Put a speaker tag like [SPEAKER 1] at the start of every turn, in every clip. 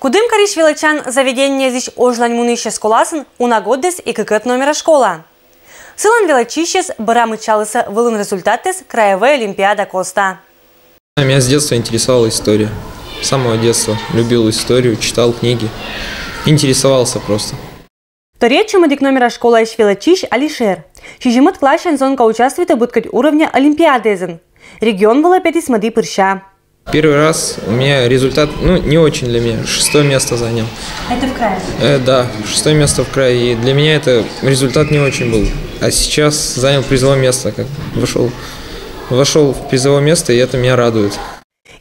[SPEAKER 1] Кудымкариш величан заведение здесь ожлань муныще сколасын унагоддес и кыкет номера школа. Сылан величищес барамычалыса вылын результатес краевая олимпиада Коста.
[SPEAKER 2] Меня с детства интересовала история. С самого детства любил историю, читал книги. Интересовался просто.
[SPEAKER 1] Торечу медик номера школа иш величищ Алишер. Чижимат клашен зонка участвует будкать уровня олимпиадезен. Регион был опять из моды пырща.
[SPEAKER 2] Первый раз у меня результат, не очень для меня. 6-е место занял.
[SPEAKER 1] Это в крае?
[SPEAKER 2] Да, 6-е место в крае. И для меня это результат не очень был. А сейчас занял призовое место. Вошел в призовое место, и это меня радует.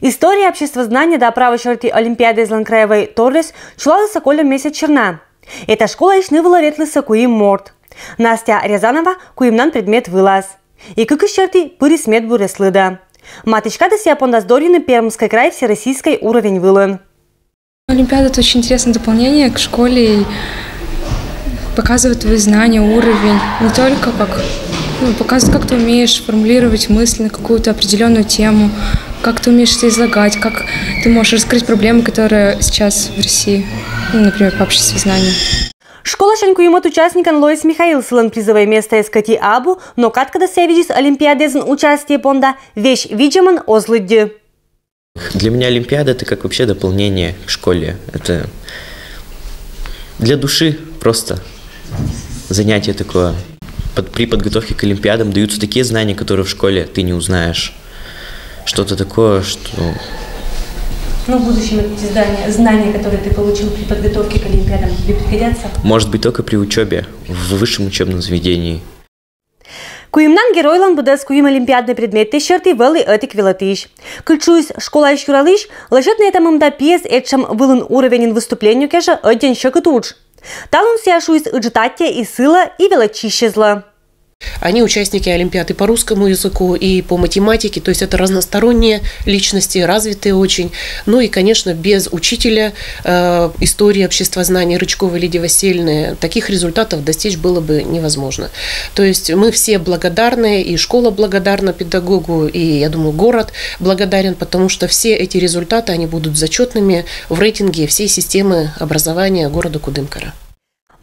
[SPEAKER 1] История обществознания до права черти олимпиады из Ланкраевой Торрес чулала соколем месяц черна. Эта школа ишны была ретлыса куим морд. Настя Рязанова куимнан предмет вылаз. И как из черти пырисмет буреслыда. Маточка до себя пондаздорья Пермской край всероссийской уровень вылын.
[SPEAKER 3] Олимпиада – это очень интересное дополнение к школе и показывает твои знания, уровень. Не только показывает, как ты умеешь формулировать мысли на какую-то определенную тему, как ты умеешь это излагать, как ты можешь раскрыть проблемы, которые сейчас в России, например, по обществу знаний.
[SPEAKER 1] Школа шанкуемот участникан Лоис Михаил сылан призовое место эскати абу, но каткада севидис олимпиадезен участие понда вещь видиман озлыдди.
[SPEAKER 4] Для меня олимпиада – это как вообще дополнение к школе. Это для души просто занятие такое. При подготовке к олимпиадам даются такие знания, которые в школе ты не узнаешь. Что-то такое, что…
[SPEAKER 1] В будущем эти знания, которые ты получил при подготовке к олимпиадам, тебе пригодятся?
[SPEAKER 4] Может быть, только при учебе, в высшем учебном заведении.
[SPEAKER 1] Куимнан геройлан будес куим олимпиадный предмет тещерти вэлы этик велатиш. Кульчуюсь школа иш юралиш, лежит на этом мда пьес этшам вылын уровень выступлению кеша один щекотуч. Талун сяшуюсь ыджитатия и сыла и велачищезла.
[SPEAKER 5] Они участники олимпиады по русскому языку и по математике, то есть это разносторонние личности, развитые очень. Ну и, конечно, без учителя истории обществознания Рычковой Лидии Васильевны таких результатов достичь было бы невозможно. То есть мы все благодарны, и школа благодарна педагогу, и, я думаю, город благодарен, потому что все эти результаты, они будут зачетными в рейтинге всей системы образования города Кудымкара.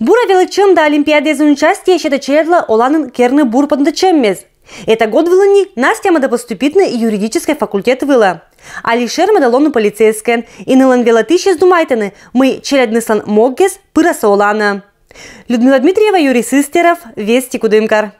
[SPEAKER 1] Бура величем до олимпиады из участия счета черла оланын керны бур подначеммез. Это год вылыни Настя мада поступить на юридический факультет выла. Алишер мадалону полицейская. И нылан велатыщез думайтаны, мы чередныслан моггес пыраса олана. Людмила Дмитриева, Юрий Сыстеров, Вести Кудымкар.